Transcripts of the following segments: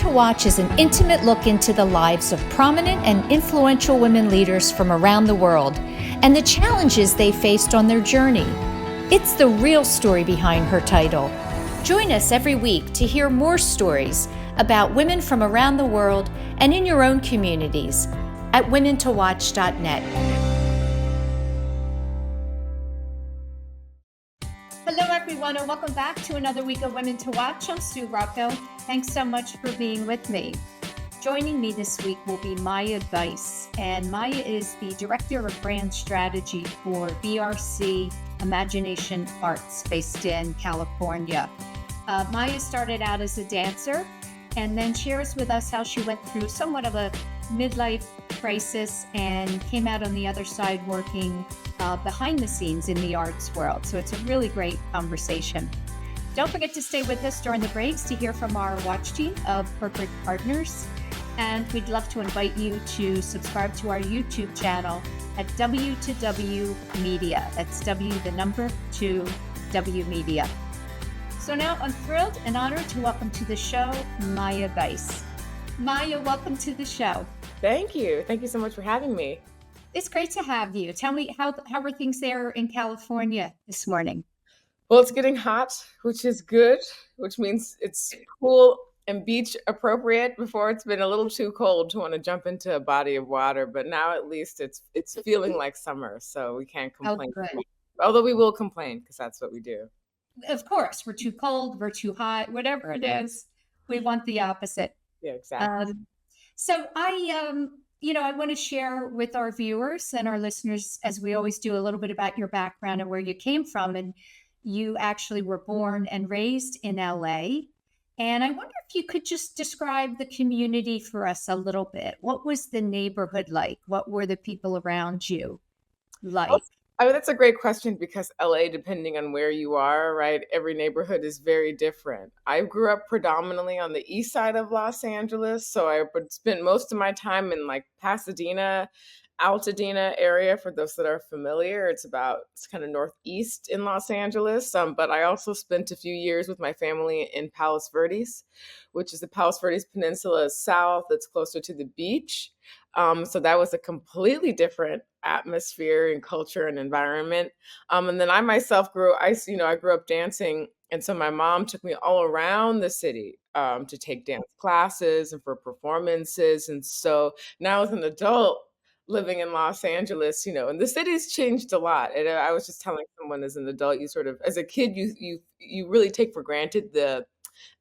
to Watch is an intimate look into the lives of prominent and influential women leaders from around the world and the challenges they faced on their journey. It's the real story behind her title. Join us every week to hear more stories about women from around the world and in your own communities at womentowatch.net. Hello, everyone, and welcome back to another week of Women to Watch. I'm Sue Rocco. Thanks so much for being with me. Joining me this week will be Maya Guice, and Maya is the Director of Brand Strategy for BRC Imagination Arts based in California. Maya started out as a dancer and then shares with us how she went through somewhat of a midlife crisis and came out on the other side working behind the scenes in the arts world. So it's a really great conversation. Don't forget to stay with us during the breaks to hear from our watch team of corporate partners. And we'd love to invite you to subscribe to our YouTube channel at W2W Media. That's W, the number 2, W Media. So now I'm thrilled and honored to welcome to the show, Maya Guice. Maya, welcome to the show. Thank you. Thank you so much for having me. It's great to have you. Tell me, how are things there in California this morning? Well, it's getting hot, which is good, which means it's cool and beach appropriate. Before, it's been a little too cold to want to jump into a body of water, but now at least it's feeling like summer, so we can't complain. Oh, good. Although we will complain because that's what we do. Of course, we're too cold, we're too hot, whatever it is, we want the opposite. Yeah, exactly. So I want to share with our viewers and our listeners, as we always do, a little bit about your background and where you came from. And you actually were born and raised in LA. And I wonder if you could just describe the community for us a little bit. What was the neighborhood like? What were the people around you like? I mean, that's a great question because LA, depending on where you are, right, every neighborhood is very different. I grew up predominantly on the east side of Los Angeles, so I would spend most of my time in like Pasadena, Altadena area. For those that are familiar, it's kind of northeast in Los Angeles. But I also spent a few years with my family in Palos Verdes, which is the Palos Verdes Peninsula south. It's closer to the beach. So that was a completely different atmosphere and culture and environment. And then I myself grew up dancing. And so my mom took me all around the city to take dance classes and for performances. And so now as an adult living in Los Angeles, and the city's changed a lot. And I was just telling someone, as an adult, as a kid, you really take for granted the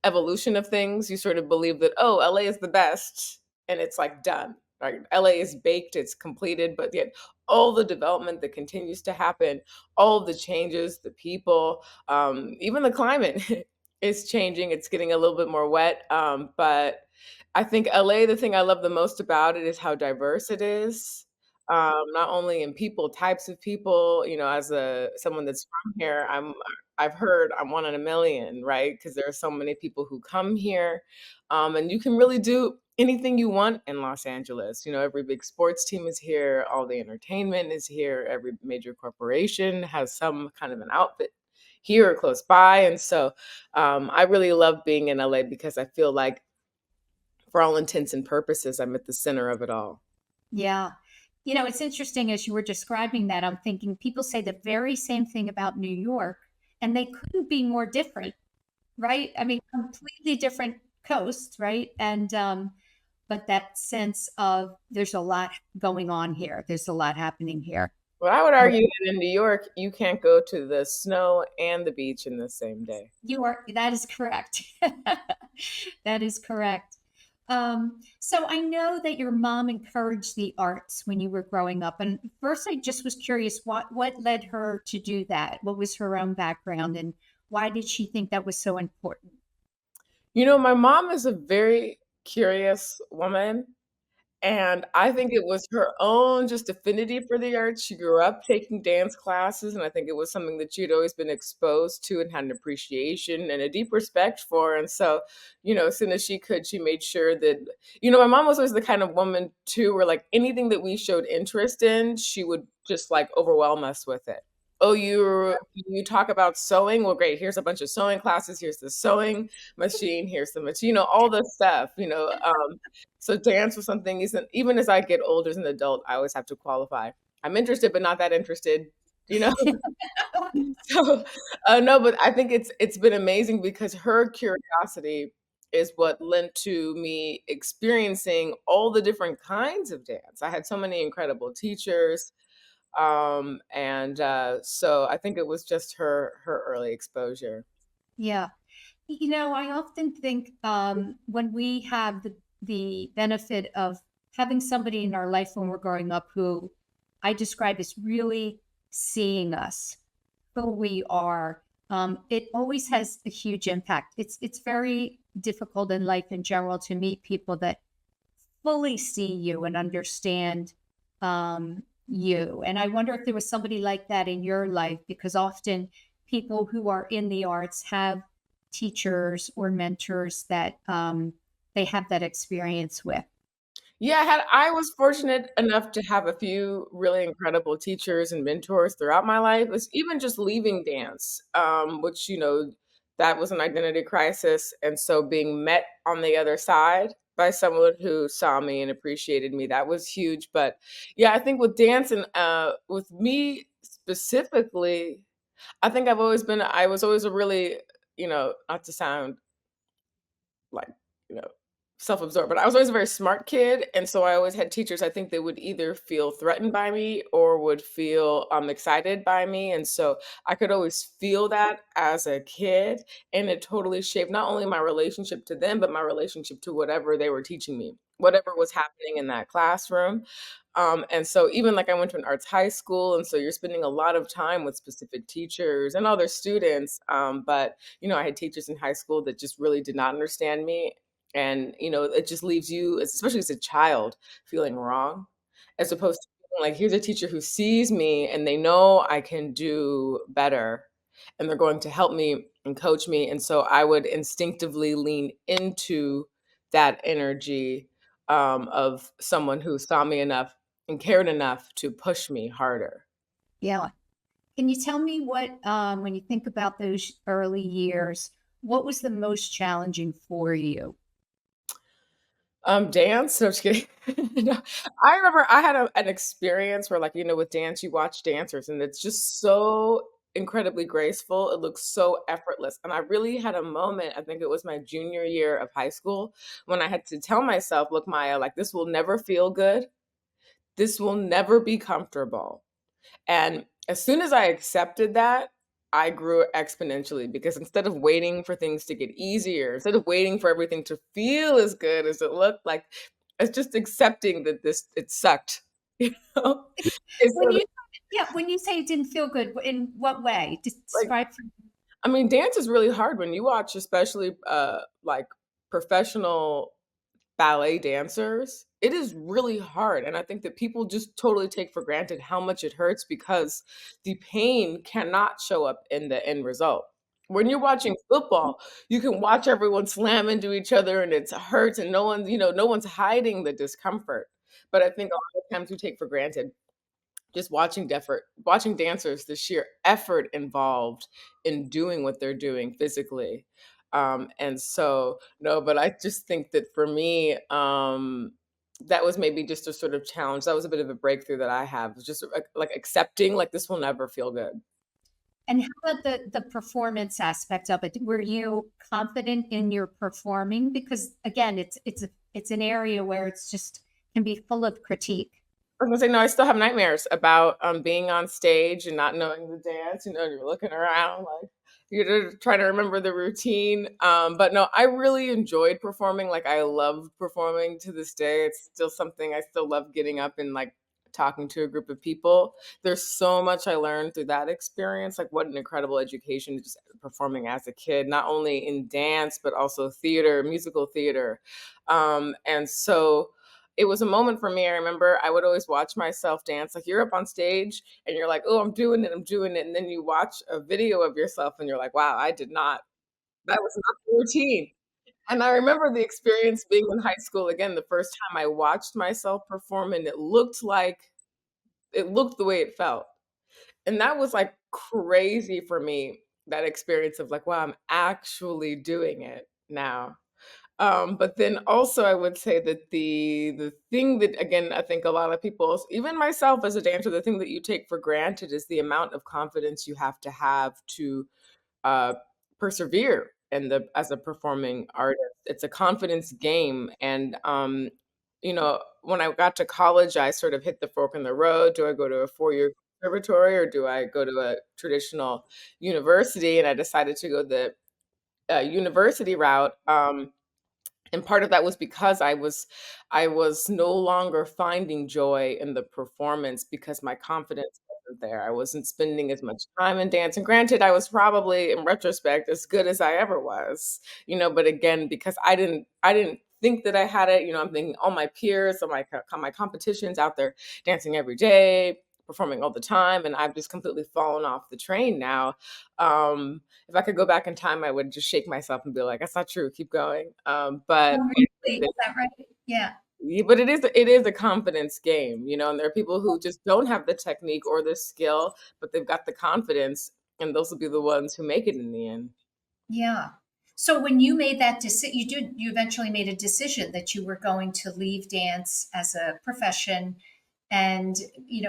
evolution of things. You sort of believe that, oh, LA is the best and it's like done. Right? LA is baked, it's completed, but yet all the development that continues to happen, all the changes, the people, even the climate is changing. It's getting a little bit more wet. But I think LA, the thing I love the most about it is how diverse it is. Not only in people, types of people, as someone that's from here, I've heard I'm one in a million, right? Because there are so many people who come here, and you can really do anything you want in Los Angeles. Every big sports team is here, all the entertainment is here, every major corporation has some kind of an outfit here or close by. And so I really love being in LA because I feel like, for all intents and purposes, I'm at the center of it all. Yeah. It's interesting as you were describing that, I'm thinking people say the very same thing about New York, and they couldn't be more different, right? I mean, completely different coasts, right? And, but that sense of there's a lot going on here. There's a lot happening here. Well, I would argue that in New York, you can't go to the snow and the beach in the same day. That is correct. That is correct. So I know that your mom encouraged the arts when you were growing up. And first, I just was curious, what led her to do that? What was her own background and why did she think that was so important? My mom is a very curious woman. And I think it was her own just affinity for the arts. She grew up taking dance classes, and I think it was something that she'd always been exposed to and had an appreciation and a deep respect for. And so, as soon as she could, she made sure that, my mom was always the kind of woman too, where like anything that we showed interest in, she would just like overwhelm us with it. oh, you talk about sewing? Well, great. Here's a bunch of sewing classes. Here's the sewing machine. Here's the machine. All the stuff. So dance was something. Isn't even as I get older as an adult, I always have to qualify. I'm interested, but not that interested. You know. So, no, but I think it's been amazing because her curiosity is what lent to me experiencing all the different kinds of dance. I had so many incredible teachers, and so I think it was just her early exposure. Yeah. I often think when we have the benefit of having somebody in our life when we're growing up who I describe as really seeing us, who we are, it always has a huge impact. It's very difficult in life in general to meet people that fully see you and understand you. And I wonder if there was somebody like that in your life, because often people who are in the arts have teachers or mentors that they have that experience with. Yeah, I was fortunate enough to have a few really incredible teachers and mentors throughout my life. It's even just leaving dance, which that was an identity crisis, and so being met on the other side by someone who saw me and appreciated me, that was huge. But yeah, I think with dance and with me specifically, I think I was always a really, not to sound like, you know, self-absorbed, but I was always a very smart kid, and so I always had teachers, I think they would either feel threatened by me or would feel, excited by me, and so I could always feel that as a kid, and it totally shaped not only my relationship to them, but my relationship to whatever they were teaching me, whatever was happening in that classroom. And so even like I went to an arts high school, and so you're spending a lot of time with specific teachers and other students. But I had teachers in high school that just really did not understand me, and it just leaves you, especially as a child, feeling wrong, as opposed to feeling like here's a teacher who sees me and they know I can do better, and they're going to help me and coach me. And so I would instinctively lean into that energy, of someone who saw me enough and cared enough to push me harder. Yeah. Can you tell me what, when you think about those early years, what was the most challenging for you? Dance? No, just kidding. No, I remember I had an experience where, like, with dance, you watch dancers, and it's just so incredibly graceful. It looks so effortless. And I really had a moment, I think it was my junior year of high school, when I had to tell myself, look, Maya, like, this will never feel good. This will never be comfortable. And as soon as I accepted that, I grew exponentially, because instead of waiting for things to get easier, instead of waiting for everything to feel as good as it looked like, it's just accepting that it sucked, you know? It's When sort of you, yeah, when you say it didn't feel good, in what way? like, Describe. I mean, dance is really hard when you watch, especially like professional ballet dancers. It is really hard, and I think that people just totally take for granted how much it hurts, because the pain cannot show up in the end result. When you're watching football, you can watch everyone slam into each other and it hurts, and no one's hiding the discomfort. But I think a lot of times we take for granted just watching dancers, the sheer effort involved in doing what they're doing physically. And so, no, but I just think that for me, that was maybe just a sort of challenge. That was a bit of a breakthrough that I have, was just like accepting, like, this will never feel good. And how about the performance aspect of it? Were you confident in your performing? Because again, it's an area where it's just can be full of critique. I was gonna say, no, I still have nightmares about, being on stage and not knowing the dance. You're looking around like you're just trying to remember the routine. But no, I really enjoyed performing. Like, I love performing to this day. It's still something I still love, getting up and like talking to a group of people. There's so much I learned through that experience. Like, what an incredible education, just performing as a kid, not only in dance but also theater, musical theater. And so it was a moment for me. I remember I would always watch myself dance. Like, you're up on stage and you're like, oh, I'm doing it, I'm doing it. And then you watch a video of yourself and you're like, wow, that was not the routine. And I remember the experience being in high school again, the first time I watched myself perform, and it looked the way it felt. And that was like crazy for me, that experience of like, wow, I'm actually doing it now. But then also I would say that the thing that again I think a lot of people, even myself as a dancer, the thing that you take for granted is the amount of confidence you have to uh, persevere in the as a performing artist. It's a confidence game, and when I got to college, I sort of hit the fork in the road. Do I go to a 4-year conservatory or do I go to a traditional university? And I decided to go the university route. And part of that was because I was no longer finding joy in the performance because my confidence wasn't there. I wasn't spending as much time in dance. And granted, I was probably in retrospect as good as I ever was, but again, because I didn't think that I had it, I'm thinking all my peers, all my competitions out there dancing every day, performing all the time, and I've just completely fallen off the train now. If I could go back in time, I would just shake myself and be like, "That's not true. Keep going." Oh, really? Is that right? Yeah. Yeah, but it is a confidence game, and there are people who just don't have the technique or the skill, but they've got the confidence, and those will be the ones who make it in the end. Yeah. So when you made that decision, you eventually made a decision that you were going to leave dance as a profession and,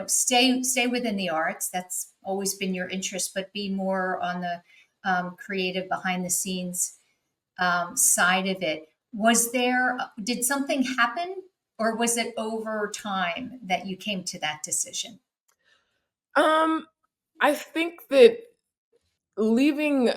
stay within the arts. That's always been your interest, but be more on the creative behind the scenes side of it. Did something happen or was it over time that you came to that decision? Um, I think that leaving,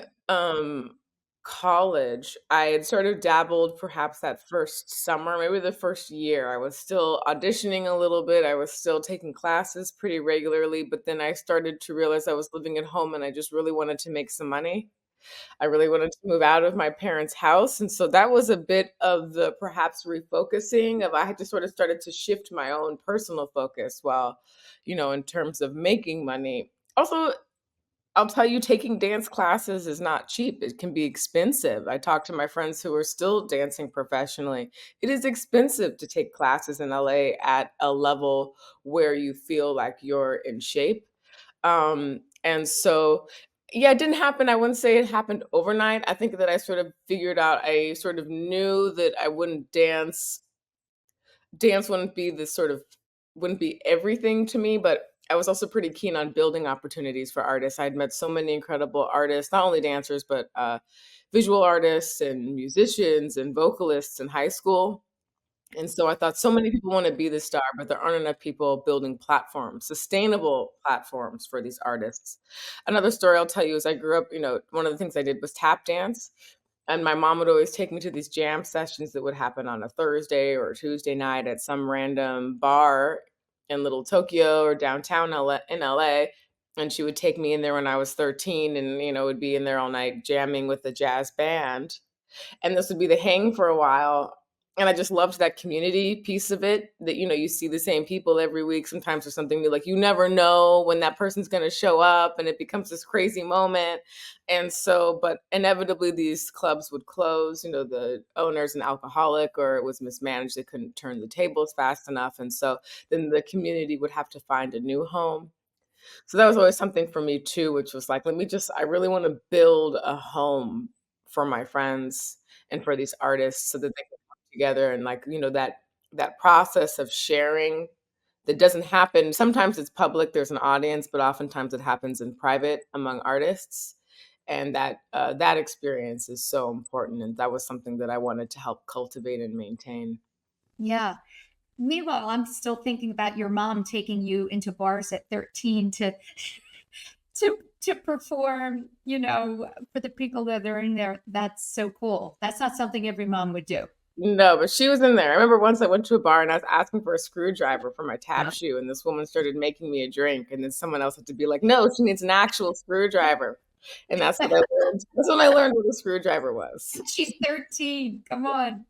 college, I had sort of dabbled perhaps that first summer, maybe the first year. I was still auditioning a little bit. I was still taking classes pretty regularly, but then I started to realize I was living at home and I just really wanted to make some money. I really wanted to move out of my parents' house, and so that was a bit of the perhaps refocusing of I had to sort of started to shift my own personal focus while, in terms of making money. Also, I'll tell you, taking dance classes is not cheap. It can be expensive. I talk to my friends who are still dancing professionally. It is expensive to take classes in LA at a level where you feel like you're in shape. And so, yeah, it didn't happen. I wouldn't say it happened overnight. I think that I sort of figured out, I sort of knew that I wouldn't dance wouldn't be everything to me, but I was also pretty keen on building opportunities for artists. I'd met so many incredible artists, not only dancers, but visual artists and musicians and vocalists in high school. And so I thought so many people want to be the star, but there aren't enough people building platforms, sustainable platforms for these artists. Another story I'll tell you is I grew up, one of the things I did was tap dance. And my mom would always take me to these jam sessions that would happen on a Thursday or a Tuesday night at some random bar in Little Tokyo or downtown LA. And she would take me in there when I was 13 and, would be in there all night jamming with the jazz band, and this would be the hang for a while. And I just loved that community piece of it that, you see the same people every week. Sometimes there's something new, like you never know when that person's going to show up and it becomes this crazy moment. And so, but inevitably these clubs would close, the owner's an alcoholic or it was mismanaged. They couldn't turn the tables fast enough. And so then the community would have to find a new home. So that was always something for me too, which was like, I really want to build a home for my friends and for these artists so that they can come together and like, that process of sharing that doesn't happen. Sometimes it's public, there's an audience, but oftentimes it happens in private among artists. And that experience is so important. And that was something that I wanted to help cultivate and maintain. Yeah. Meanwhile, I'm still thinking about your mom taking you into bars at 13 to perform, for the people that are in there. That's so cool. That's not something every mom would do. No, but she was in there. I remember once I went to a bar and I was asking for a screwdriver for my tap shoe, and this woman started making me a drink, and then someone else had to be like, "No, she needs an actual screwdriver." And that's what I learned. That's when I learned what a screwdriver was. She's 13. Come on.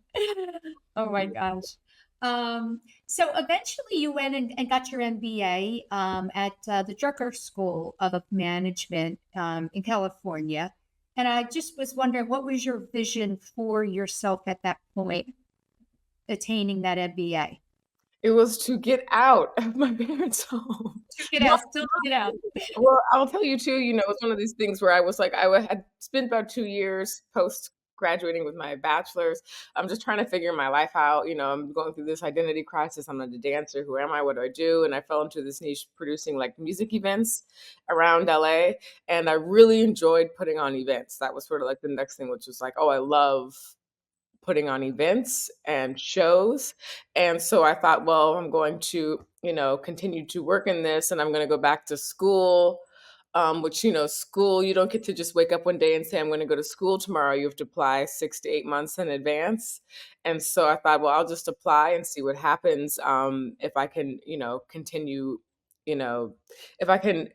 Oh my gosh. So eventually you went and got your MBA at the Drucker School of Management in California. And I just was wondering, what was your vision for yourself at that point, attaining that MBA? It was to get out of my parents' home. Get No, out, still get out. well, I'll tell you too, it's one of these things where I was like, had spent about 2 years post graduating with my bachelor's. I'm just trying to figure my life out. I'm going through this identity crisis. I'm not a dancer. Who am I? What do I do? And I fell into this niche producing like music events around LA. And I really enjoyed putting on events. That was sort of like the next thing, which was like, oh, I love putting on events and shows. And so I thought, well, I'm going to, continue to work in this, and I'm going to go back to school, which, school, you don't get to just wake up one day and say, I'm going to go to school tomorrow. You have to apply 6 to 8 months in advance. And so I thought, well, I'll just apply and see what happens. If I can, continue, if I can,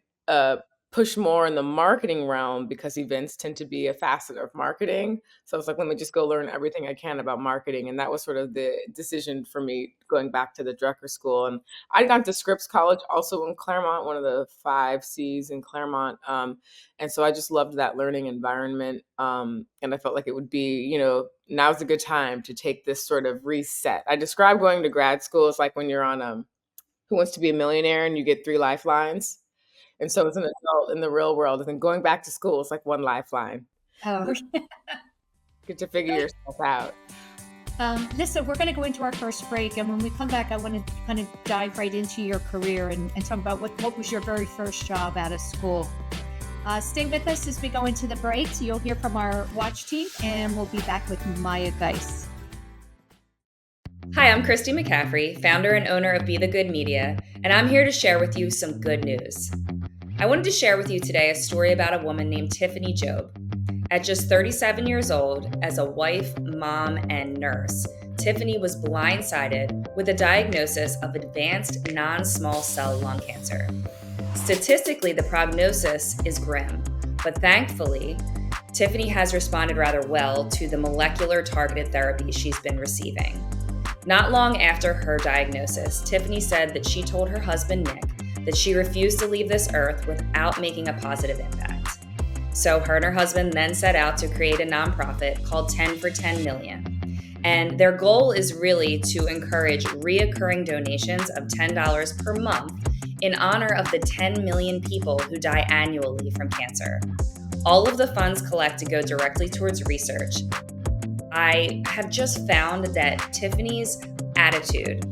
push more in the marketing realm, because events tend to be a facet of marketing. So I was like, let me just go learn everything I can about marketing. And that was sort of the decision for me going back to the Drucker School. And I got to Scripps College also in Claremont, one of the 5 C's in Claremont. And so I just loved that learning environment. And I felt like it would be, now's a good time to take this sort of reset. I describe going to grad school as like when you're on Who Wants to Be a Millionaire and you get 3 lifelines. And so as an adult in the real world, and then going back to school is like one lifeline. Oh. Get to figure yourself out. Listen, we're going to go into our first break. And when we come back, I want to kind of dive right into your career and talk about what was your very first job out of school. Stay with us as we go into the break. So you'll hear from our watch team, and we'll be back with Maya Guice. Hi, I'm Christy McCaffrey, founder and owner of Be the Good Media, and I'm here to share with you some good news. I wanted to share with you today a story about a woman named Tiffany Job. At just 37 years old, as a wife, mom, and nurse, Tiffany was blindsided with a diagnosis of advanced non-small cell lung cancer. Statistically, the prognosis is grim, but thankfully, Tiffany has responded rather well to the molecular targeted therapy she's been receiving. Not long after her diagnosis, Tiffany said that she told her husband, Nick, that she refused to leave this earth without making a positive impact. So her and her husband then set out to create a nonprofit called 10 for 10 million. And their goal is really to encourage reoccurring donations of $10 per month in honor of the 10 million people who die annually from cancer. All of the funds collected go directly towards research. I have just found that Tiffany's attitude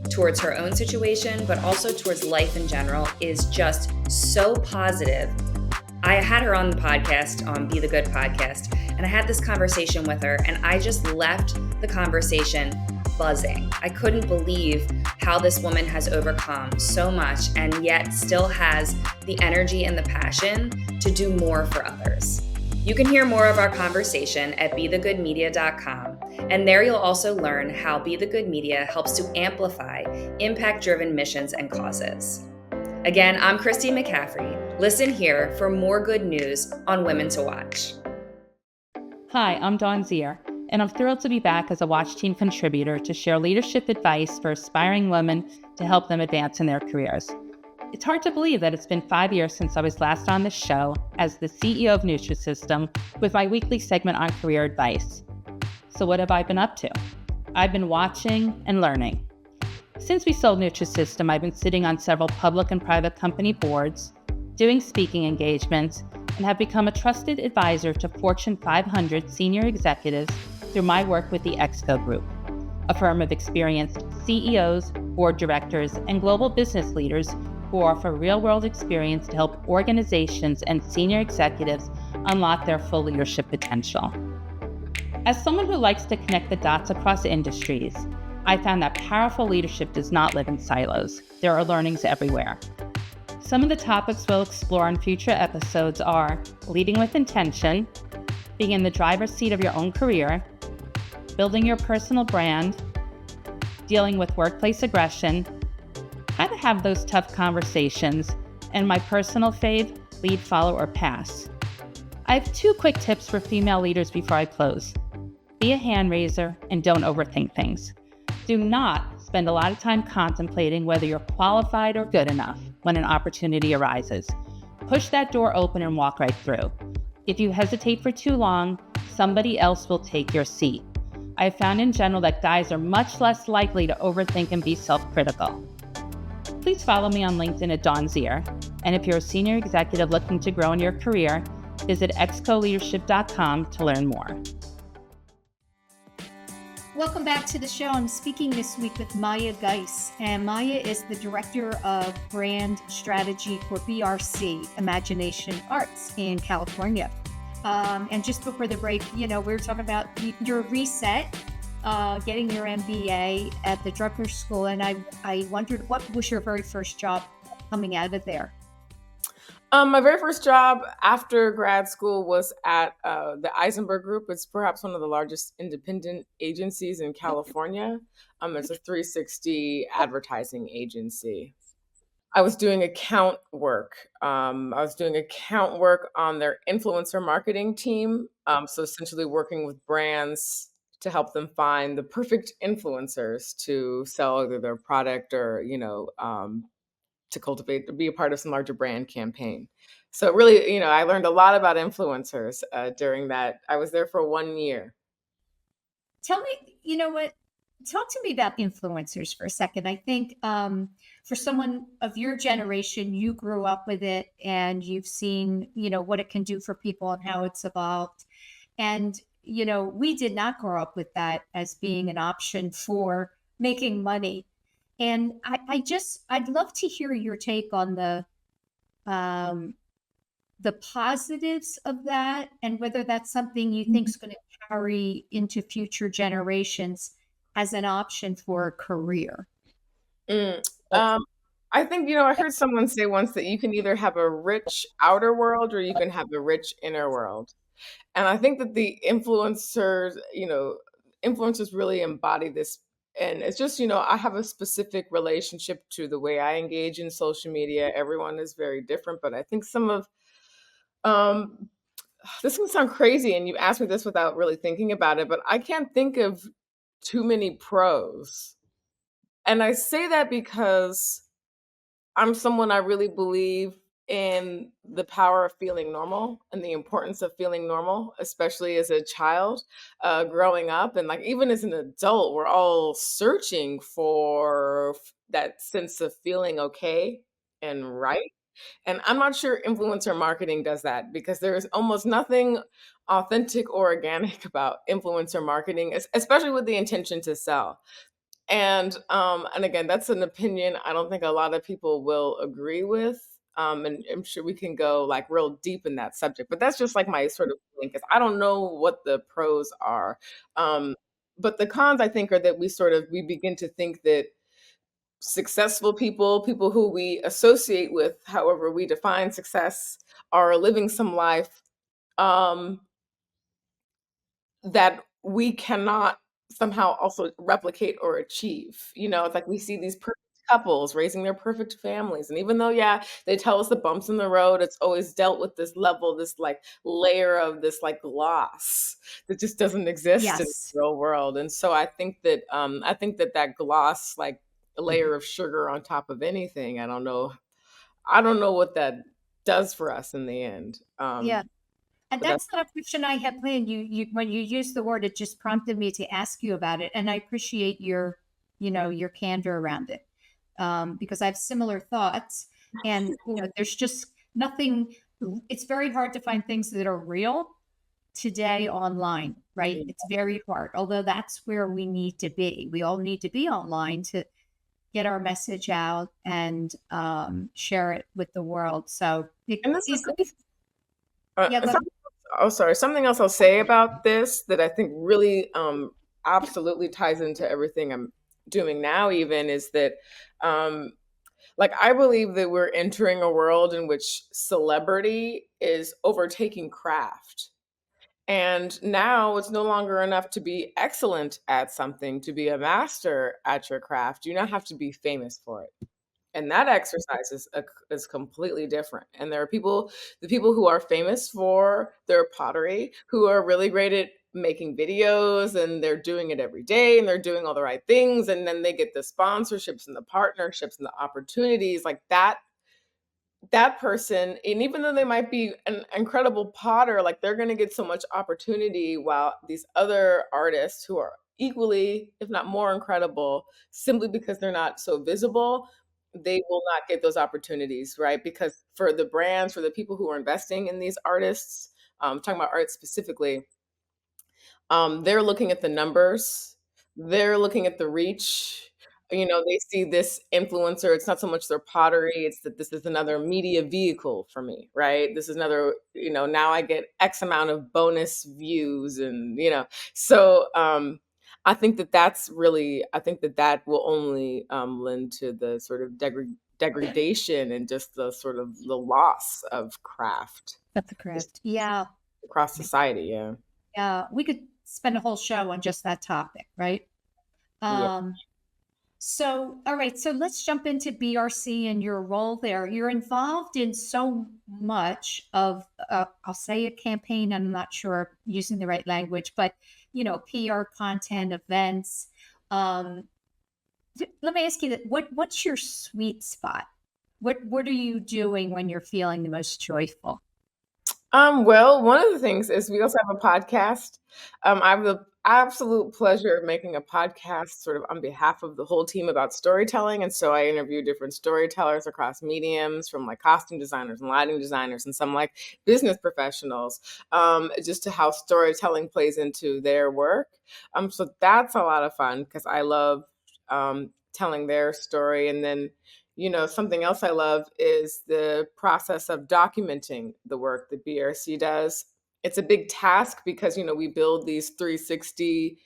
towards her own situation, but also towards life in general, is just so positive. I had her on the podcast, on Be the Good podcast, and I had this conversation with her, and I just left the conversation buzzing. I couldn't believe how this woman has overcome so much and yet still has the energy and the passion to do more for others. You can hear more of our conversation at bethegoodmedia.com, and there you'll also learn how Be the Good Media helps to amplify impact-driven missions and causes. Again, I'm Christy McCaffrey. Listen here for more good news on Women to Watch. Hi, I'm Dawn Zier, and I'm thrilled to be back as a Watch Team contributor to share leadership advice for aspiring women to help them advance in their careers. It's hard to believe that it's been 5 years since I was last on this show as the CEO of Nutrisystem with my weekly segment on career advice. So what have I been up to? I've been watching and learning. Since we sold Nutrisystem, I've been sitting on several public and private company boards, doing speaking engagements, and have become a trusted advisor to Fortune 500 senior executives through my work with the Exco Group, a firm of experienced CEOs, board directors, and global business leaders who offer real-world experience to help organizations and senior executives unlock their full leadership potential. As someone who likes to connect the dots across industries, I found that powerful leadership does not live in silos. There are learnings everywhere. Some of the topics we'll explore in future episodes are leading with intention, being in the driver's seat of your own career, building your personal brand, dealing with workplace aggression, how to have those tough conversations, and my personal fave, lead, follow, or pass. I have 2 quick tips for female leaders before I close. Be a hand raiser and don't overthink things. Do not spend a lot of time contemplating whether you're qualified or good enough when an opportunity arises. Push that door open and walk right through. If you hesitate for too long, somebody else will take your seat. I have found in general that guys are much less likely to overthink and be self-critical. Please follow me on LinkedIn at Dawn Zier. And if you're a senior executive looking to grow in your career, visit excoleadership.com to learn more. Welcome back to the show. I'm speaking this week with Maya Guice, and Maya is the Director of Brand Strategy for BRC Imagination Arts in California. And just before the break, we were talking about your reset, getting your M.B.A. at the Drucker School, and I wondered, what was your very first job coming out of there? My very first job after grad school was at the Eisenberg Group. It's perhaps one of the largest independent agencies in California. It's a 360 advertising agency. I was doing account work. I was doing account work on their influencer marketing team. So essentially working with brands to help them find the perfect influencers to sell either their product or, to cultivate, to be a part of some larger brand campaign. So really, I learned a lot about influencers during that. I was there for 1 year. Tell me, talk to me about influencers for a second. I think for someone of your generation, you grew up with it and you've seen, what it can do for people and how it's evolved. And, we did not grow up with that as being an option for making money. And I'd love to hear your take on the positives of that and whether that's something you think is going to carry into future generations as an option for a career. I think, I heard someone say once that you can either have a rich outer world or you can have a rich inner world. And I think that the influencers really embody this. And it's just, I have a specific relationship to the way I engage in social media. Everyone is very different, but I think some of, this can sound crazy, and you asked me this without really thinking about it, but I can't think of too many pros. And I say that because I'm someone, I really believe in the power of feeling normal and the importance of feeling normal, especially as a child growing up. And like even as an adult, we're all searching for that sense of feeling okay and right. And I'm not sure influencer marketing does that because there is almost nothing authentic or organic about influencer marketing, especially with the intention to sell. And again, that's an opinion I don't think a lot of people will agree with. And I'm sure we can go like real deep in that subject, but that's just like my sort of feeling because I don't know what the pros are. Um, but the cons, I think, are that we begin to think that successful people who we associate with, however we define success, are living some life um, that we cannot somehow also replicate or achieve. It's like we see these perfect couples raising their perfect families. And even though, yeah, they tell us the bumps in the road, it's always dealt with this level, this like layer of this like gloss that just doesn't exist in the Yes. real world. And so I think that gloss, like a layer of sugar on top of anything, I don't know what that does for us in the end. Yeah. And But that's that's not a question I had planned. You when you used the word, it just prompted me to ask you about it. And I appreciate your candor around it. Because I have similar thoughts. And, there's just nothing, it's very hard to find things that are real today online, right? It's very hard, although that's where we need to be. We all need to be online to get our message out and share it with the world. So and this is yeah, go ahead. something else I'll say about this that I think really absolutely ties into everything I'm doing now even is that like I believe that we're entering a world in which celebrity is overtaking craft. And now it's no longer enough to be excellent at something, to be a master at your craft. You now have to be famous for it. And that exercise is completely different. And there are the people who are famous for their pottery, who are really great at making videos and they're doing it every day and they're doing all the right things. And then they get the sponsorships and the partnerships and the opportunities like that person. And even though they might be an incredible potter, like they're going to get so much opportunity while these other artists who are equally, if not more incredible, simply because they're not so visible. They will not get those opportunities, right? Because for the brands, for the people who are investing in these artists, talking about art specifically, they're looking at the numbers, they're looking at the reach. They see this influencer. It's not so much their pottery, it's that this is another media vehicle for me, right? This is another, now I get X amount of bonus views, and so I think that that will only lend to the sort of degradation and just the sort of the loss of craft. That's the craft. Yeah. Across society. Yeah. We could spend a whole show on just that topic, right? Yeah. So, all right. So let's jump into BRC and your role there. You're involved in so much of, I'll say a campaign. I'm not sure using the right language, but, PR content, events. Let me ask you that. What's your sweet spot? What are you doing when you're feeling the most joyful? Well, one of the things is we also have a podcast. I have the absolute pleasure of making a podcast sort of on behalf of the whole team about storytelling. And so I interview different storytellers across mediums, from like costume designers and lighting designers and some like business professionals, just to how storytelling plays into their work. So that's a lot of fun because I love telling their story. And then something else I love is the process of documenting the work that BRC does. It's a big task because, we build these 360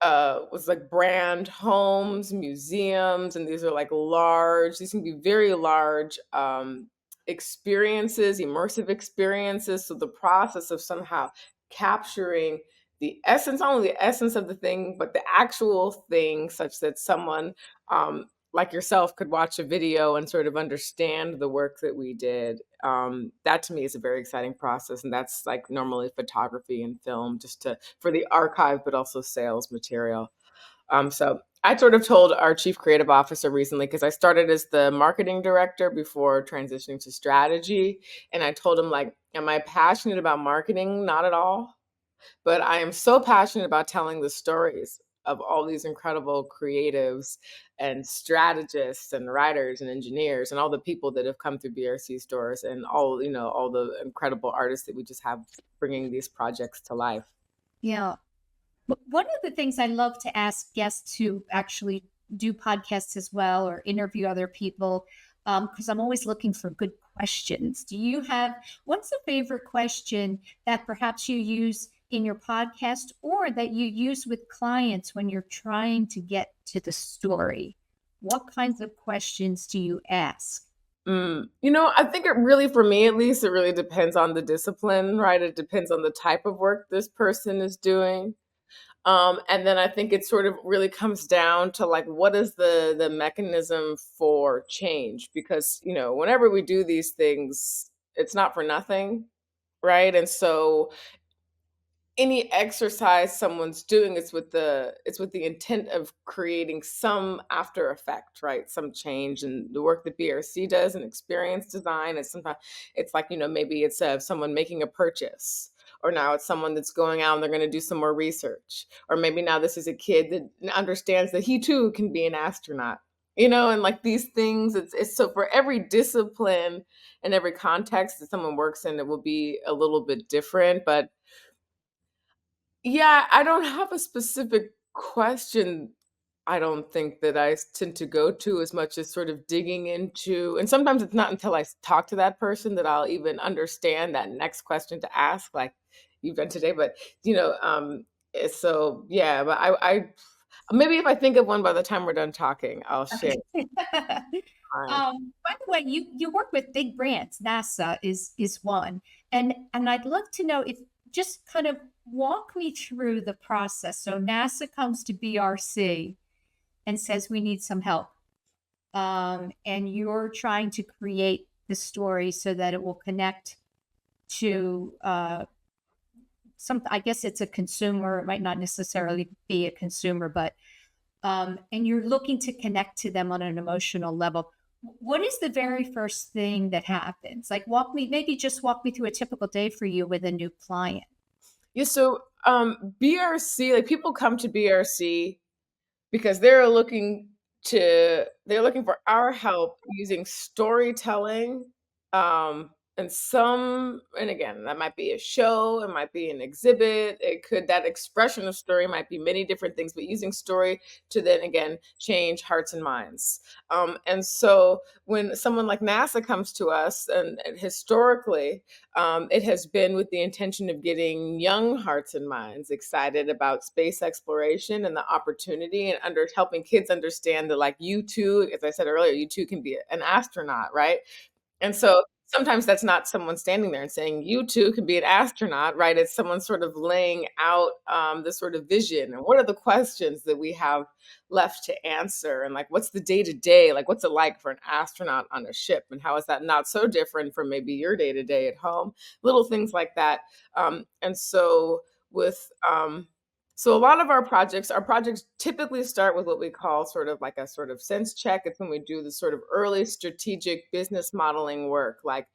was like brand homes, museums, and these are like these can be very large experiences, immersive experiences. So the process of somehow capturing the essence, not only the essence of the thing, but the actual thing, such that someone like yourself could watch a video and sort of understand the work that we did. That to me is a very exciting process. And that's like normally photography and film, just for the archive, but also sales material. So I sort of told our chief creative officer recently, because I started as the marketing director before transitioning to strategy. And I told him, like, am I passionate about marketing? Not at all. But I am so passionate about telling the stories of all these incredible creatives and strategists and writers and engineers and all the people that have come through BRC stores, and all the incredible artists that we just have bringing these projects to life. Yeah. One of the things I love to ask guests who actually do podcasts as well or interview other people, because I'm always looking for good questions. What's a favorite question that perhaps you use in your podcast or that you use with clients when you're trying to get to the story? What kinds of questions do you ask? I think it really, for me at least, it really depends on the discipline, right? It depends on the type of work this person is doing. And then I think it sort of really comes down to like, what is the mechanism for change? Because, whenever we do these things, it's not for nothing, right? And so any exercise someone's doing is with the intent of creating some after effect, right? Some change. And the work that BRC does in experience design is sometimes it's like, maybe it's someone making a purchase, or now it's someone that's going out and they're going to do some more research, or maybe now this is a kid that understands that he too can be an astronaut, and like these things. It's so for every discipline and every context that someone works in, it will be a little bit different. But yeah, I don't have a specific question. I don't think that I tend to go to as much as sort of digging into, and sometimes it's not until I talk to that person that I'll even understand that next question to ask, like you've done today. But so yeah. But I maybe if I think of one by the time we're done talking, I'll share. By the way, you work with big brands. NASA is one, and I'd love to know if just kind of walk me through the process. So NASA comes to BRC and says we need some help, and you're trying to create the story so that it will connect to I guess it's a consumer. It might not necessarily be a consumer, but and you're looking to connect to them on an emotional level. What is the very first thing that happens? Like walk me through a typical day for you with a new client. Yeah, so BRC, like people come to BRC because they're looking for our help using storytelling, and again, that might be a show, it might be an exhibit, that expression of story might be many different things, but using story to then again change hearts and minds. And so when someone like NASA comes to us, and historically, it has been with the intention of getting young hearts and minds excited about space exploration and the opportunity, and helping kids understand that, like, you too, as I said earlier, you too can be an astronaut, right? And so sometimes that's not someone standing there and saying, you too could be an astronaut, right? It's someone sort of laying out this sort of vision. And what are the questions that we have left to answer? And like, what's the day to day? Like, what's it like for an astronaut on a ship? And how is that not so different from maybe your day to day at home? Little things like that. And so with, so a lot of our projects typically start with what we call sort of like a sort of sense check. It's when we do the sort of early strategic business modeling work. Like,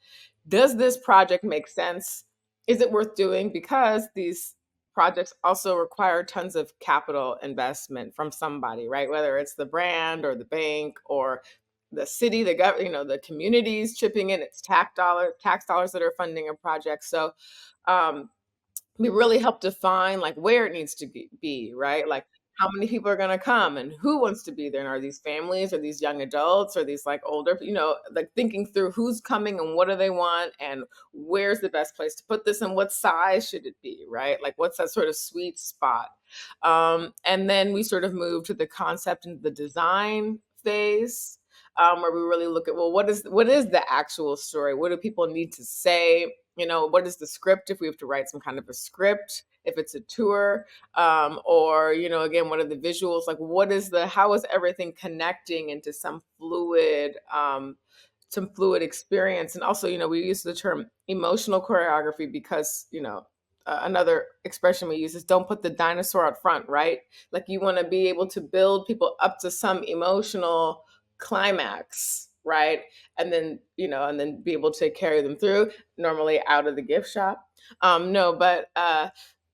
does this project make sense? Is it worth doing? Because these projects also require tons of capital investment from somebody, right? Whether it's the brand or the bank or the city, the government, the communities chipping in. It's tax dollars that are funding a project. So um, we really help define like where it needs to be, right? Like, how many people are going to come and who wants to be there, and are these families, or these young adults, or these like older, like thinking through who's coming and what do they want, and where's the best place to put this, and what size should it be, right? Like, what's that sort of sweet spot? And then we sort of move to the concept and the design phase, where we really look at, well, what is the actual story? What do people need to say? What is the script, if we have to write some kind of a script, if it's a tour, or, again, what are the visuals? Like, how is everything connecting into some fluid experience? And also, we use the term emotional choreography because, another expression we use is don't put the dinosaur out front, right? Like, you want to be able to build people up to some emotional climax, right? And then be able to carry them through, normally out of the gift shop. No, but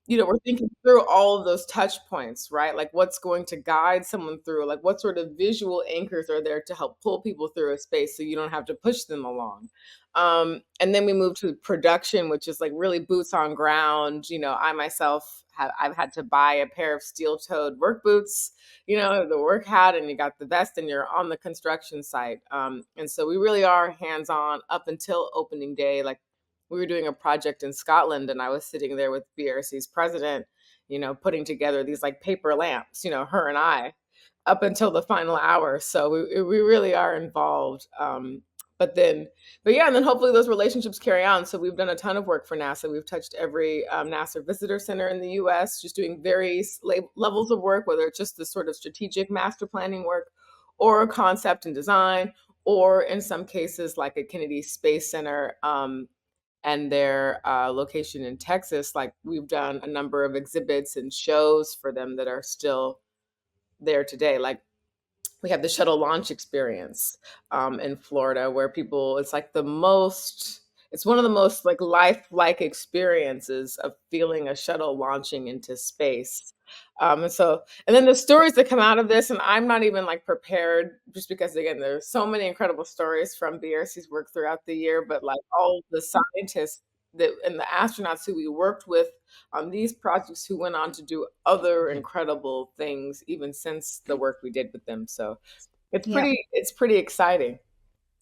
we're thinking through all of those touch points, right? Like, what's going to guide someone through? Like, what sort of visual anchors are there to help pull people through a space so you don't have to push them along? And then we move to production, which is like really boots on ground. I myself I've had to buy a pair of steel-toed work boots, the work hat, and you got the vest, and you're on the construction site. And so we really are hands-on up until opening day. Like, we were doing a project in Scotland, and I was sitting there with BRC's president, putting together these like paper lamps, her and I, up until the final hour. So we really are involved. But yeah, and then hopefully those relationships carry on. So we've done a ton of work for NASA. We've touched every NASA visitor center in the US, just doing various levels of work, whether it's just the sort of strategic master planning work, or concept and design, or in some cases like at Kennedy Space Center, and their location in Texas. Like, we've done a number of exhibits and shows for them that are still there today. Like, we have the shuttle launch experience in Florida, where it's one of the most like lifelike experiences of feeling a shuttle launching into space. And then the stories that come out of this, and I'm not even like prepared, just because again, there's so many incredible stories from BRC's work throughout the year, but like all the scientists and the astronauts who we worked with on these projects, who went on to do other incredible things even since the work we did with them. So it's pretty exciting.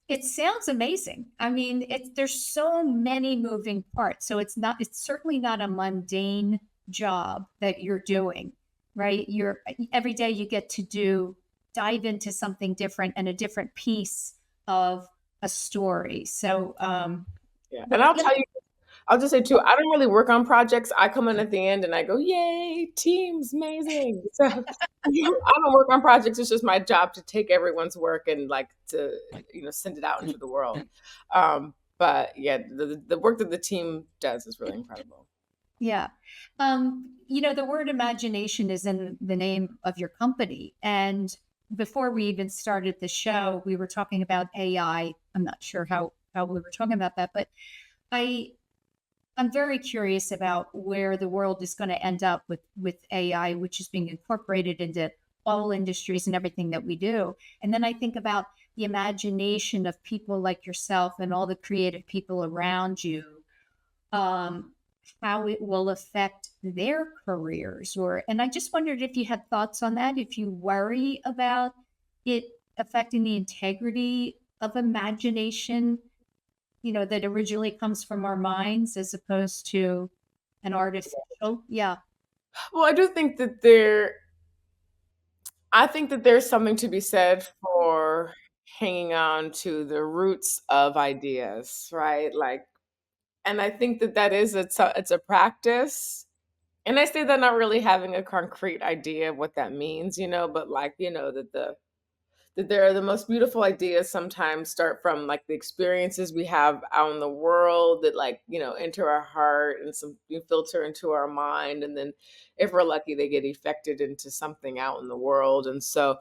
It sounds amazing. I mean, there's so many moving parts. So it's certainly not a mundane job that you're doing, right? Every day you get to dive into something different and a different piece of a story. So, yeah. And I'll just say too, I don't really work on projects. I come in at the end and I go, yay, team's amazing. So I don't work on projects. It's just my job to take everyone's work and like to, send it out into the world. But yeah, the work that the team does is really incredible. Yeah. The word imagination is in the name of your company. And before we even started the show, we were talking about AI. I'm not sure how we were talking about that, but I'm very curious about where the world is going to end up with AI, which is being incorporated into all industries and everything that we do. And then I think about the imagination of people like yourself and all the creative people around you, um, how it will affect their careers. And I just wondered if you had thoughts on that, if you worry about it affecting the integrity of imagination, that originally comes from our minds as opposed to an artificial. Yeah. Well, I think that there's something to be said for hanging on to the roots of ideas, right? Like, and I think that it's a practice. And I say that not really having a concrete idea of what that means, but like, that there are the most beautiful ideas sometimes start from like the experiences we have out in the world that like enter our heart and some you filter into our mind, and then if we're lucky they get effected into something out in the world. And so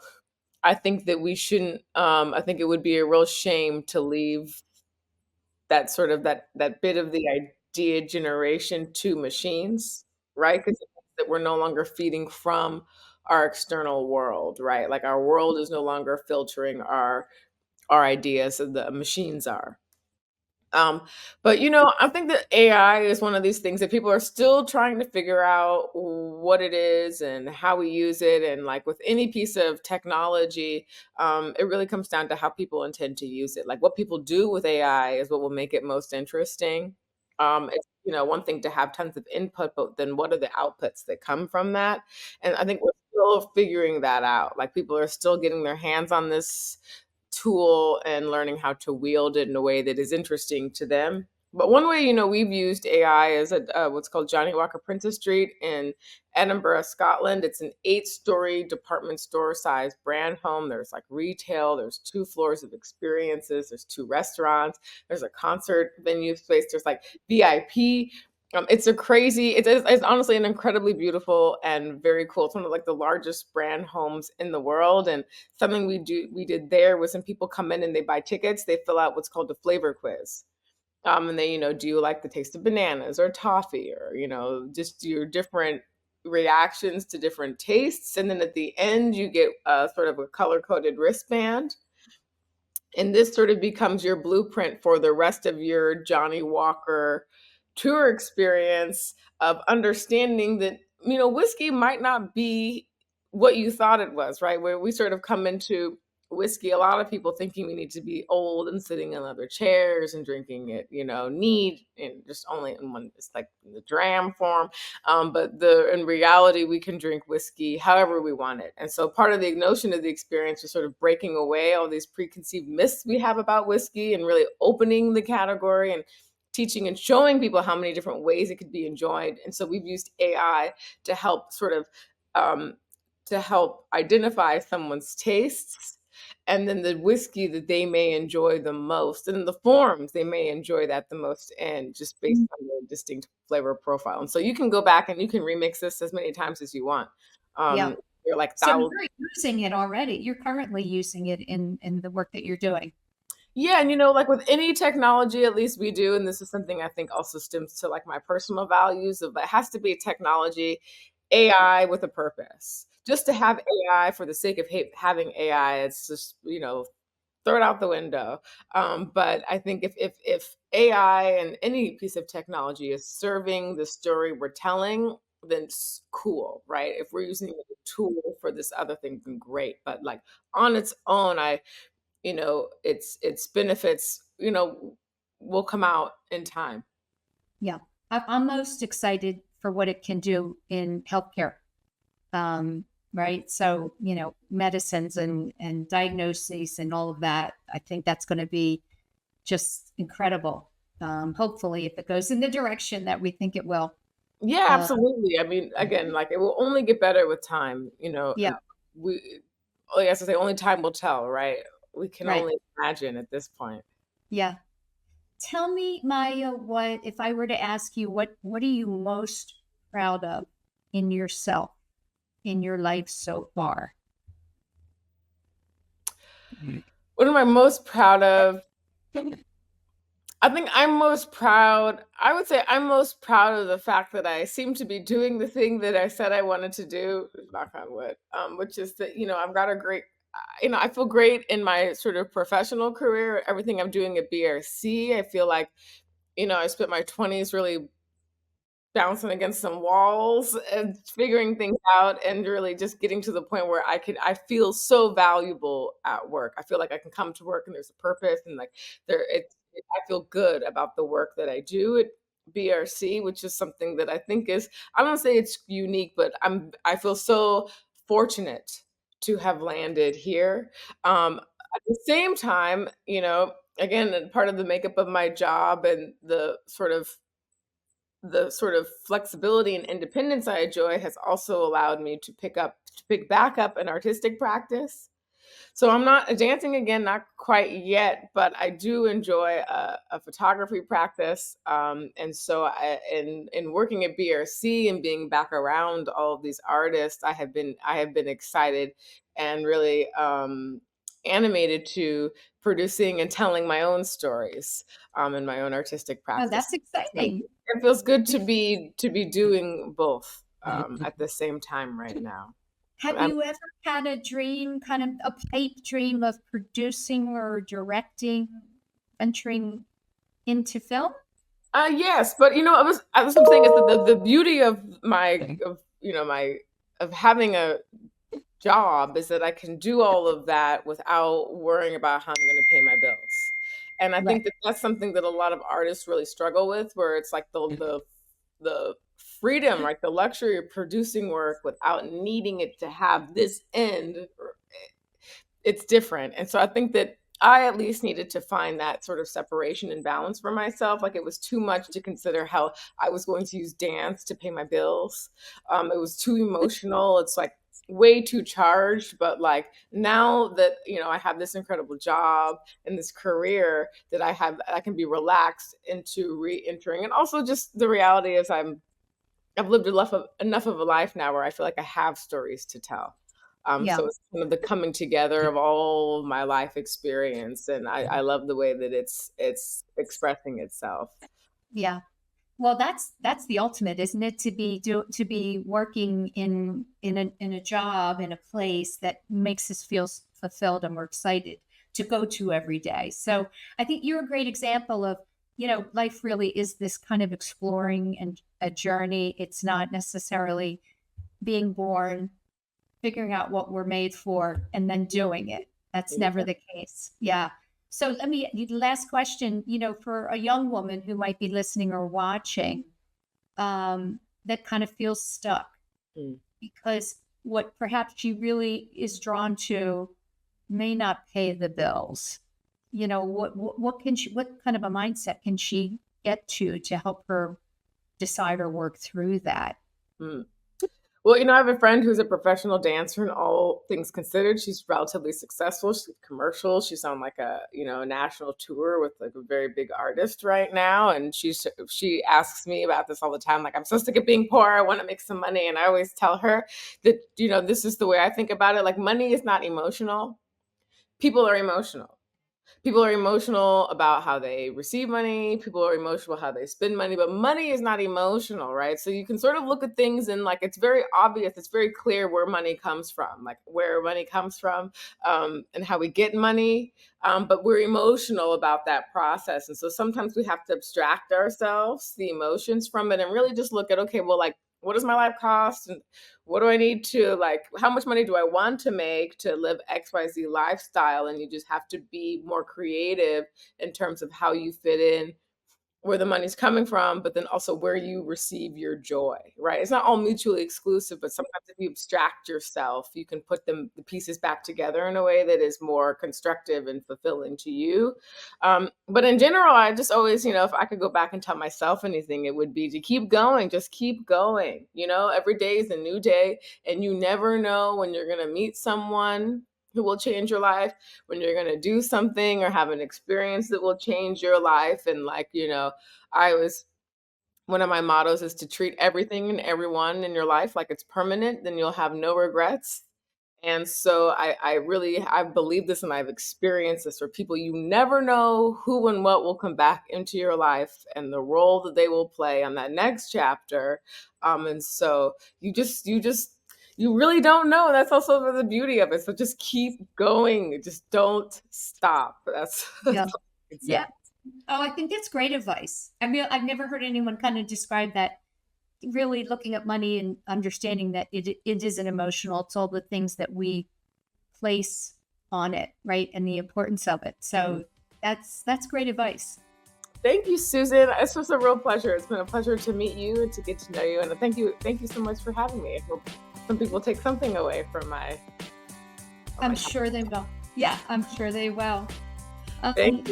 I think that we shouldn't I think it would be a real shame to leave that sort of that bit of the idea generation to machines, right? Because that we're no longer feeding from our external world, right? Like our world is no longer filtering our ideas, and the machines are. Um, but I think that AI is one of these things that people are still trying to figure out what it is and how we use it. And like with any piece of technology, it really comes down to how people intend to use it. Like what people do with AI is what will make it most interesting. It's one thing to have tons of input, but then what are the outputs that come from that? And I think we're still figuring that out. Like people are still getting their hands on this tool and learning how to wield it in a way that is interesting to them. But one way, we've used AI is at what's called Johnny Walker Princess Street in Edinburgh, Scotland. It's an 8-story department store size brand home. There's like retail, there's 2 floors of experiences, there's 2 restaurants, there's a concert venue space, there's like VIP. It's honestly an incredibly beautiful and very cool. It's one of like the largest brand homes in the world. And something we did there was when people come in and they buy tickets, they fill out what's called a flavor quiz. And they, do you like the taste of bananas or toffee, or, just your different reactions to different tastes. And then at the end, you get sort of a color coded wristband. And this sort of becomes your blueprint for the rest of your Johnny Walker tour experience of understanding that, whiskey might not be what you thought it was, right? Where we sort of come into whiskey, a lot of people thinking we need to be old and sitting in leather chairs and drinking it, neat and just only in one, it's like in the dram form. But in reality, we can drink whiskey however we want it. And so part of the notion of the experience is sort of breaking away all these preconceived myths we have about whiskey and really opening the category and teaching and showing people how many different ways it could be enjoyed. And so we've used AI to help sort of to help identify someone's tastes, and then the whiskey that they may enjoy the most, and the forms they may enjoy that the most, and just based on their distinct flavor profile. And so you can go back and you can remix this as many times as you want. Yeah. You're like So you're using it already. You're currently using it in the work that you're doing. Yeah, and like with any technology, at least we do, and this is something I think also stems to like my personal values of it has to be a technology, AI with a purpose. Just to have AI for the sake of having AI, it's just throw it out the window. But I think if AI and any piece of technology is serving the story we're telling, then it's cool, right? If we're using it as a tool for this other thing, then great. But like on its own, its benefits, will come out in time. Yeah. I'm most excited for what it can do in healthcare. Right. So, medicines and diagnoses and all of that. I think that's going to be just incredible. Hopefully, if it goes in the direction that we think it will. Yeah, absolutely. I mean, again, like it will only get better with time, Yeah. we, like I say, only time will tell, right? We can Right. only imagine at this point. Yeah. Tell me, Maya, what if I were to ask you what are you most proud of in yourself, in your life so far? What am I most proud of? I think I'm most proud. I would say I'm most proud of the fact that I seem to be doing the thing that I said I wanted to do, knock on wood, which is that, I've got a great, I feel great in my sort of professional career, everything I'm doing at BRC. I feel like, I spent my 20s really bouncing against some walls and figuring things out and really just getting to the point where I feel so valuable at work. I feel like I can come to work and there's a purpose and like I feel good about the work that I do at BRC, which is something that I think is, I don't say it's unique, but I feel so fortunate to have landed here. At the same time, again, part of the makeup of my job and the sort of flexibility and independence I enjoy has also allowed me to pick back up an artistic practice. So I'm not dancing again, not quite yet, but I do enjoy a photography practice. And so in working at BRC and being back around all of these artists, I have been excited and really animated to producing and telling my own stories in my own artistic Oh, practice. that's exciting. It feels good to be doing both at the same time right now. Have Um, you ever had a dream, kind of a pipe dream of producing or directing, venturing into film? yes, but I was saying is that the beauty of my of you know my of having a job is that I can do all of that without worrying about how I'm going to pay my bills. And I Right. think that that's something that a lot of artists really struggle with, where it's like the freedom, right, the luxury of producing work without needing it to have this end. It's different. And so I think that I at least needed to find that sort of separation and balance for myself. Like it was too much to consider how I was going to use dance to pay my bills. It was too emotional. It's like way too charged. But like now that, I have this incredible job and this career that I can be relaxed into re-entering. And also just the reality is I've lived enough of a life now where I feel like I have stories to tell. Yeah. So it's kind of the coming together of all of my life experience, and I love the way that it's expressing itself. Yeah. Well, that's the ultimate, isn't it? To be working in a job in a place that makes us feel fulfilled and we're excited to go to every day. So I think you're a great example of, life really is this kind of exploring and a journey. It's not necessarily being born, figuring out what we're made for, and then doing it. That's never Yeah. the case. Yeah. So the last question, for a young woman who might be listening or watching, that kind of feels stuck Mm. because what perhaps she really is drawn to may not pay the bills. What kind of a mindset can she get to help her decide or work through that? Mm. Well, I have a friend who's a professional dancer, and all things considered, she's relatively successful. She's commercial. She's on like a national tour with like a very big artist right now. And she asks me about this all the time. Like, I'm so sick of being poor. I want to make some money. And I always tell her that, this is the way I think about it. Like, money is not emotional. People are emotional. People are emotional about how they receive money. People are emotional how they spend money, but money is not emotional, right? So you can sort of look at things and like it's very obvious, it's very clear where money comes from, like where money comes from, and how we get money. But we're emotional about that process, and so sometimes we have to abstract ourselves, the emotions from it, and really just look at, okay, well, like, what does my life cost, and what do I need to, like, how much money do I want to make to live XYZ lifestyle? And you just have to be more creative in terms of how you fit in where the money's coming from, but then also where you receive your joy, right? It's not all mutually exclusive, but sometimes if you abstract yourself, you can put the pieces back together in a way that is more constructive and fulfilling to you. But in general, I just always, if I could go back and tell myself anything, it would be to keep going, just keep going. Every day is a new day, and you never know when you're going to meet someone who will change your life, when you're going to do something or have an experience that will change your life. And like, I was one of my mottos is to treat everything and everyone in your life like it's permanent, then you'll have no regrets. And so I believe this, and I've experienced this, where people, you never know who and what will come back into your life and the role that they will play on that next chapter. And so you really don't know. That's also the beauty of it. So just keep going. Just don't stop. That's Yeah. all I can say. Yeah. Oh, I think that's great advice. I've never heard anyone kind of describe that, really looking at money and understanding that it is an emotional, it's all the things that we place on it, right? And the importance of it. So that's great advice. Thank you, Susan. This was a real pleasure. It's been a pleasure to meet you and to get to know you. And thank you so much for having me. I hope some people take something away from my. I'm sure they will. Yeah, I'm sure they will. I'm going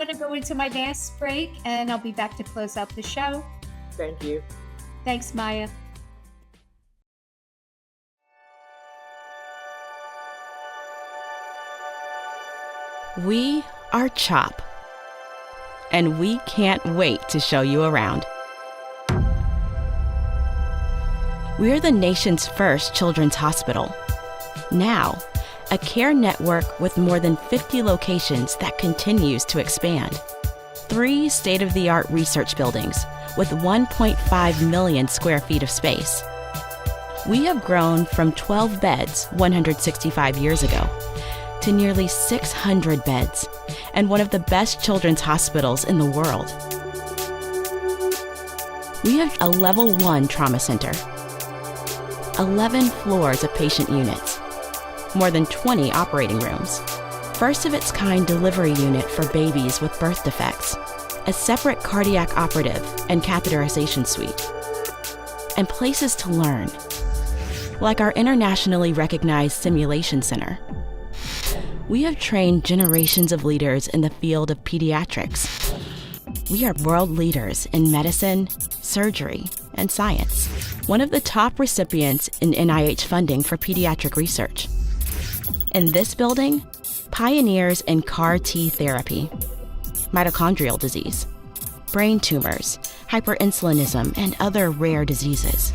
to go into my dance break, and I'll be back to close out the show. Thank you. Thanks, Maya. We are CHOP, and we can't wait to show you around. We're the nation's first children's hospital. Now, a care network with more than 50 locations that continues to expand. 3 state-of-the-art research buildings with 1.5 million square feet of space. We have grown from 12 beds 165 years ago to nearly 600 beds and one of the best children's hospitals in the world. We have a level 1 trauma center, 11 floors of patient units, more than 20 operating rooms, first of its kind delivery unit for babies with birth defects, a separate cardiac operative and catheterization suite, and places to learn, like our internationally recognized simulation center. We have trained generations of leaders in the field of pediatrics. We are world leaders in medicine, surgery, and science. One of the top recipients in NIH funding for pediatric research. In this building, pioneers in CAR T therapy, mitochondrial disease, brain tumors, hyperinsulinism, and other rare diseases.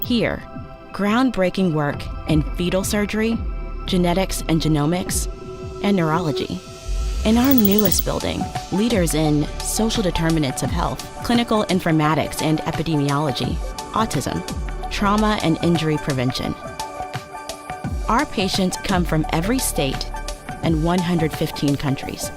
Here, groundbreaking work in fetal surgery, genetics and genomics, and neurology. In our newest building, leaders in social determinants of health, clinical informatics and epidemiology, autism, trauma and injury prevention. Our patients come from every state and 115 countries.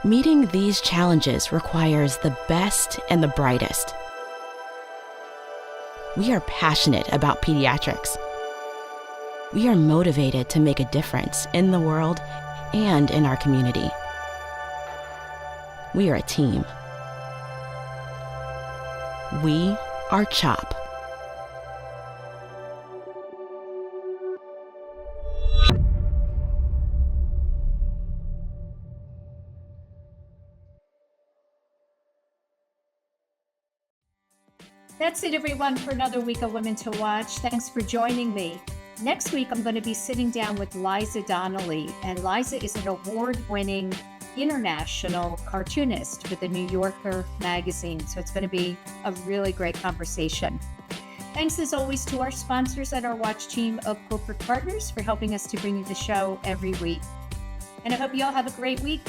Meeting these challenges requires the best and the brightest. We are passionate about pediatrics. We are motivated to make a difference in the world and in our community. We are a team. We are CHOP. That's it, everyone, for another week of Women to Watch. Thanks for joining me. Next week, I'm going to be sitting down with Liza Donnelly, and Liza is an award-winning international cartoonist with the New Yorker magazine. So it's going to be a really great conversation. Thanks, as always, to our sponsors and our Watch team of corporate partners for helping us to bring you the show every week. And I hope you all have a great week.